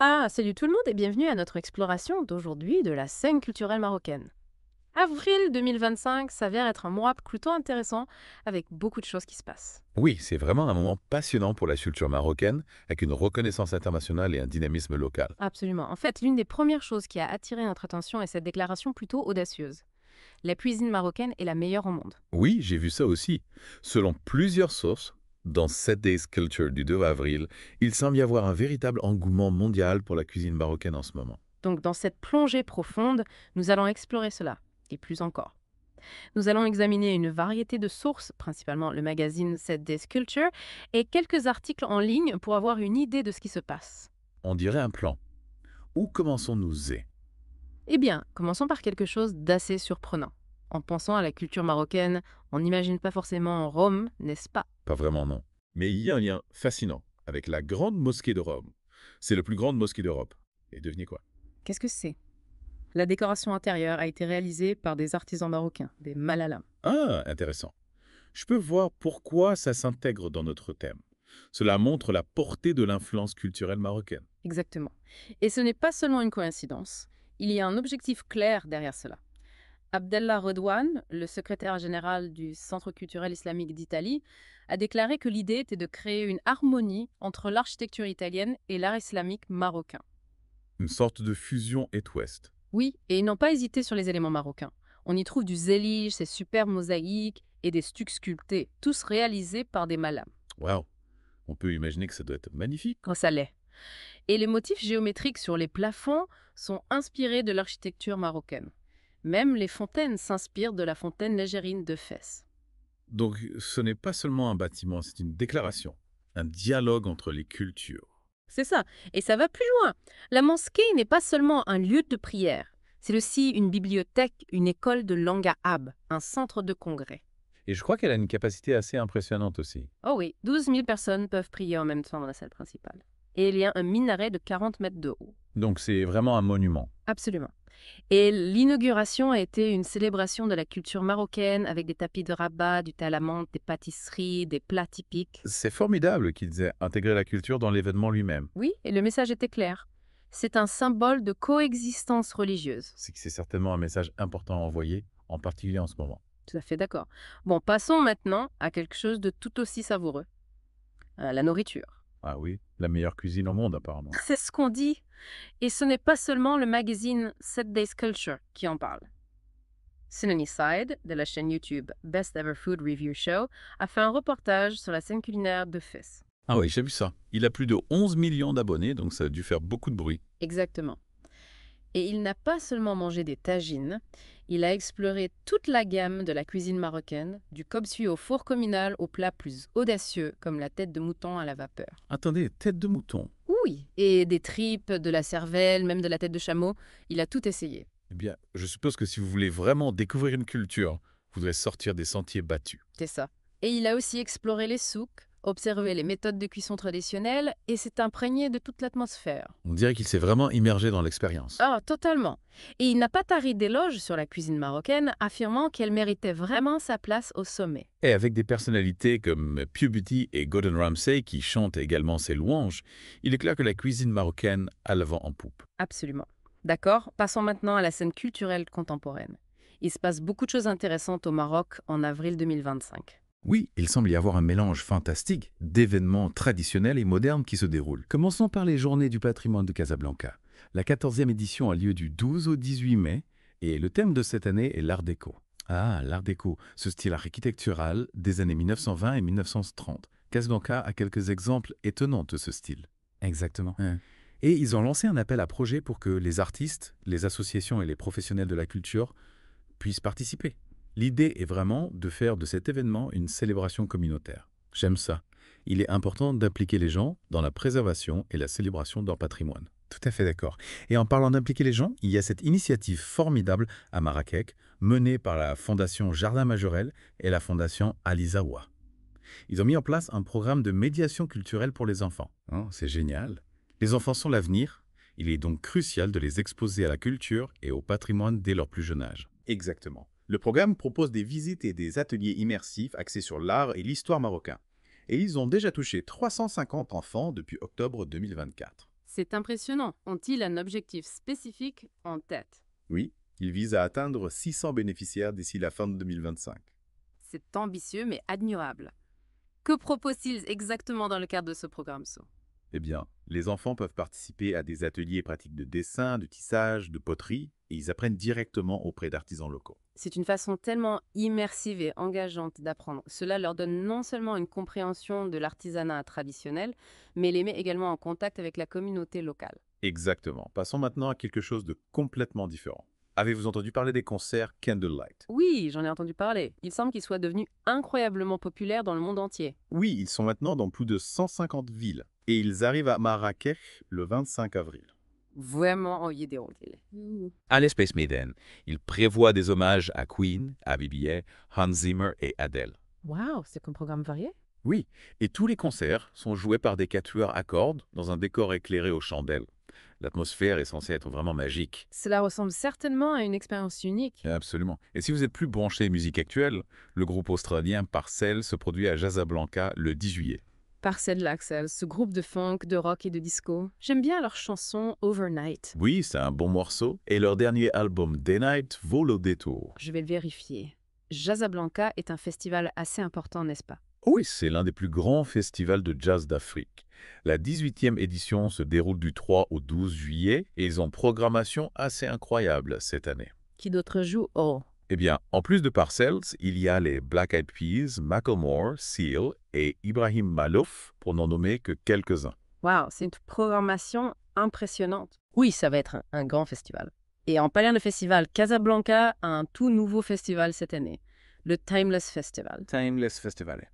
Salut tout le monde et bienvenue à notre exploration d'aujourd'hui de la scène culturelle marocaine. Avril 2025 s'avère être un mois plutôt intéressant avec beaucoup de choses qui se passent. Oui, c'est vraiment un moment passionnant pour la culture marocaine, avec une reconnaissance internationale et un dynamisme local. Absolument. En fait, l'une des premières choses qui a attiré notre attention est cette déclaration plutôt audacieuse. La cuisine marocaine est la meilleure au monde. Oui, j'ai vu ça aussi. Selon plusieurs sources, dans 7 Days Culture du 2 avril, il semble y avoir un véritable engouement mondial pour la cuisine marocaine en ce moment. Donc dans cette plongée profonde, nous allons explorer cela, et plus encore. Nous allons examiner une variété de sources, principalement le magazine 7 Days Culture, et quelques articles en ligne pour avoir une idée de ce qui se passe. On dirait un plan. Où commençons-nous? Eh bien, commençons par quelque chose d'assez surprenant. En pensant à la culture marocaine, on n'imagine pas forcément Rome, n'est-ce pas? Pas vraiment, non. Mais il y a un lien fascinant avec la Grande Mosquée de Rome. C'est la plus grande mosquée d'Europe. Et devinez quoi? Qu'est-ce que c'est? La décoration intérieure a été réalisée par des artisans marocains, des Malalam. Ah, intéressant. Je peux voir pourquoi ça s'intègre dans notre thème. Cela montre la portée de l'influence culturelle marocaine. Exactement. Et ce n'est pas seulement une coïncidence, il y a un objectif clair derrière cela. Abdellah Redouane, le secrétaire général du Centre culturel islamique d'Italie, a déclaré que l'idée était de créer une harmonie entre l'architecture italienne et l'art islamique marocain. Une sorte de fusion Est-Ouest. Oui, et ils n'ont pas hésité sur les éléments marocains. On y trouve du zélige, ces superbes mosaïques et des stucs sculptés, tous réalisés par des malams. Waouh! On peut imaginer que ça doit être magnifique. Oh, ça l'est. Et les motifs géométriques sur les plafonds sont inspirés de l'architecture marocaine. Même les fontaines s'inspirent de la fontaine légérine de Fès. Donc, ce n'est pas seulement un bâtiment, c'est une déclaration. Un dialogue entre les cultures. C'est ça. Et ça va plus loin. La mosquée n'est pas seulement un lieu de prière. C'est aussi une bibliothèque, une école de langue arabe, un centre de congrès. Et je crois qu'elle a une capacité assez impressionnante aussi. Oh oui, 12 000 personnes peuvent prier en même temps dans la salle principale. Et il y a un minaret de 40 mètres de haut. Donc, c'est vraiment un monument. Absolument. Et l'inauguration a été une célébration de la culture marocaine avec des tapis de rabat, du thé à la menthe, des pâtisseries, des plats typiques. C'est formidable qu'ils aient intégré la culture dans l'événement lui-même. Oui, et le message était clair. C'est un symbole de coexistence religieuse. C'est que c'est certainement un message important à envoyer, en particulier en ce moment. Tout à fait d'accord. Bon, passons maintenant à quelque chose de tout aussi savoureux. La nourriture. Ah oui, la meilleure cuisine au monde apparemment. C'est ce qu'on dit. Et ce n'est pas seulement le magazine 7 Days Culture qui en parle. Side, de la chaîne YouTube Best Ever Food Review Show, a fait un reportage sur la scène culinaire de Fès. Ah oui, j'ai vu ça. Il a plus de 11 millions d'abonnés, donc ça a dû faire beaucoup de bruit. Exactement. Et il n'a pas seulement mangé des tagines, il a exploré toute la gamme de la cuisine marocaine, du cob-suit au four communal aux plats plus audacieux comme la tête de mouton à la vapeur. Attendez, tête de mouton. Oui, et des tripes, de la cervelle, même de la tête de chameau, il a tout essayé. Eh bien, je suppose que si vous voulez vraiment découvrir une culture, vous devez sortir des sentiers battus. C'est ça. Et il a aussi exploré les souks, observé les méthodes de cuisson traditionnelles et s'est imprégné de toute l'atmosphère. On dirait qu'il s'est vraiment immergé dans l'expérience. Ah, totalement. Et il n'a pas tari d'éloges sur la cuisine marocaine, affirmant qu'elle méritait vraiment sa place au sommet. Et avec des personnalités comme Puberty et Gordon Ramsay qui chantent également ses louanges, il est clair que la cuisine marocaine a le vent en poupe. Absolument. D'accord, passons maintenant à la scène culturelle contemporaine. Il se passe beaucoup de choses intéressantes au Maroc en avril 2025. Oui, il semble y avoir un mélange fantastique d'événements traditionnels et modernes qui se déroulent. Commençons par les Journées du patrimoine de Casablanca. La 14e édition a lieu du 12 au 18 mai et le thème de cette année est l'Art déco. Ah, l'Art déco, ce style architectural des années 1920 et 1930. Casablanca a quelques exemples étonnants de ce style. Exactement. Et ils ont lancé un appel à projet pour que les artistes, les associations et les professionnels de la culture puissent participer. L'idée est vraiment de faire de cet événement une célébration communautaire. J'aime ça. Il est important d'impliquer les gens dans la préservation et la célébration de leur patrimoine. Tout à fait d'accord. Et en parlant d'impliquer les gens, il y a cette initiative formidable à Marrakech, menée par la Fondation Jardin Majorel et la Fondation Alizawa. Ils ont mis en place un programme de médiation culturelle pour les enfants. Oh, c'est génial. Les enfants sont l'avenir. Il est donc crucial de les exposer à la culture et au patrimoine dès leur plus jeune âge. Exactement. Le programme propose des visites et des ateliers immersifs axés sur l'art et l'histoire marocain. Et ils ont déjà touché 350 enfants depuis octobre 2024. C'est impressionnant. Ont-ils un objectif spécifique en tête? Oui, il vise à atteindre 600 bénéficiaires d'ici la fin de 2025. C'est ambitieux mais admirable. Que proposent-ils exactement dans le cadre de ce programme SO? Eh bien, les enfants peuvent participer à des ateliers pratiques de dessin, de tissage, de poterie, et ils apprennent directement auprès d'artisans locaux. C'est une façon tellement immersive et engageante d'apprendre. Cela leur donne non seulement une compréhension de l'artisanat traditionnel, mais les met également en contact avec la communauté locale. Exactement. Passons maintenant à quelque chose de complètement différent. Avez-vous entendu parler des concerts Candlelight? Oui, j'en ai entendu parler. Il semble qu'ils soient devenus incroyablement populaires dans le monde entier. Oui, ils sont maintenant dans plus de 150 villes, et ils arrivent à Marrakech le 25 avril. Vraiment envié des rôles. À l'Espace Maiden, ils prévoient des hommages à Queen, à BBA, Hans Zimmer et Adele. Waouh, c'est un programme varié. Oui, et tous les concerts sont joués par des quatuors à cordes dans un décor éclairé aux chandelles. L'atmosphère est censée être vraiment magique. Cela ressemble certainement à une expérience unique. Absolument. Et si vous êtes plus branché musique actuelle, le groupe australien Parcel se produit à Casablanca le 10 juillet. Parcel Axel, ce groupe de funk, de rock et de disco. J'aime bien leur chanson Overnight. Oui, c'est un bon morceau, et leur dernier album Day Night vaut le détour. Je vais le vérifier. Casablanca est un festival assez important, n'est-ce pas? Oui, c'est l'un des plus grands festivals de jazz d'Afrique. La 18e édition se déroule du 3 au 12 juillet et ils ont une programmation assez incroyable cette année. Qui d'autre joue? Oh, Eh bien, en plus de Parcells, il y a les Black Eyed Peas, Macklemore, Seal et Ibrahim Malouf, pour n'en nommer que quelques-uns. waouh, c'est une programmation impressionnante. Oui, ça va être un grand festival. Et en parlant de festival, Casablanca a un tout nouveau festival cette année, le Timeless Festival. Timeless Festival.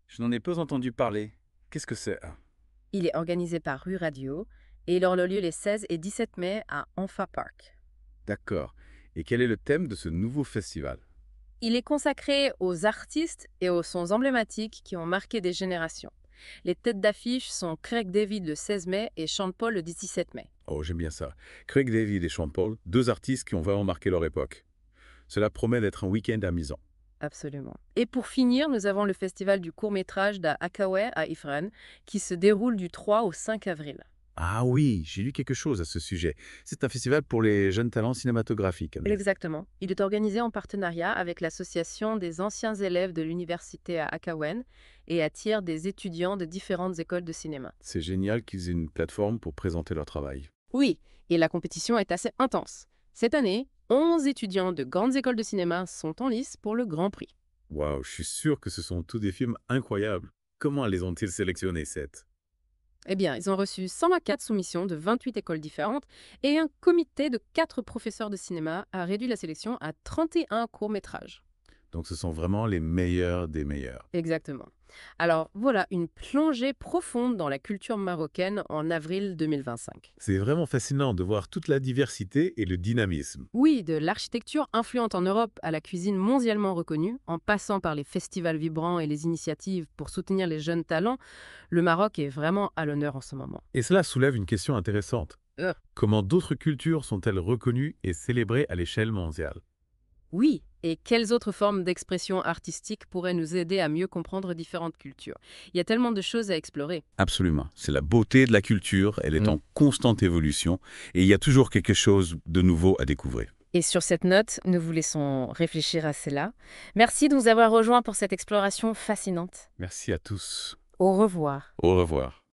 Je n'en ai pas entendu parler. Qu'est-ce que c'est? Il est organisé par Rue Radio et il aura lieu les 16 et 17 mai à Enfa Park. D'accord. Et quel est le thème de ce nouveau festival? Il est consacré aux artistes et aux sons emblématiques qui ont marqué des générations. Les têtes d'affiche sont Craig David le 16 mai et Sean Paul le 17 mai. Oh, j'aime bien ça. Craig David et Sean Paul, deux artistes qui ont vraiment marqué leur époque. Cela promet d'être un week-end amusant. Absolument. Et pour finir, nous avons le festival du court-métrage d'Akawe à Ifrane qui se déroule du 3 au 5 avril. Ah oui, j'ai lu quelque chose à ce sujet. C'est un festival pour les jeunes talents cinématographiques. Exactement. Il est organisé en partenariat avec l'association des anciens élèves de l'université à Akawen et attire des étudiants de différentes écoles de cinéma. C'est génial qu'ils aient une plateforme pour présenter leur travail. Oui, et la compétition est assez intense. Cette année, 11 étudiants de grandes écoles de cinéma sont en lice pour le Grand Prix. Waouh, je suis sûr que ce sont tous des films incroyables. Comment les ont-ils sélectionnés, 7? Eh bien, ils ont reçu 124 soumissions de 28 écoles différentes et un comité de 4 professeurs de cinéma a réduit la sélection à 31 courts-métrages. Donc ce sont vraiment les meilleurs des meilleurs. Exactement. Alors voilà une plongée profonde dans la culture marocaine en avril 2025. C'est vraiment fascinant de voir toute la diversité et le dynamisme. Oui, de l'architecture influente en Europe à la cuisine mondialement reconnue, en passant par les festivals vibrants et les initiatives pour soutenir les jeunes talents, le Maroc est vraiment à l'honneur en ce moment. Et cela soulève une question intéressante. Comment d'autres cultures sont-elles reconnues et célébrées à l'échelle mondiale? Oui, et quelles autres formes d'expression artistique pourraient nous aider à mieux comprendre différentes cultures? Il y a tellement de choses à explorer. Absolument. C'est la beauté de la culture, elle est en constante évolution et il y a toujours quelque chose de nouveau à découvrir. Et sur cette note, nous vous laissons réfléchir à cela. Merci de nous avoir rejoints pour cette exploration fascinante. Merci à tous. Au revoir. Au revoir.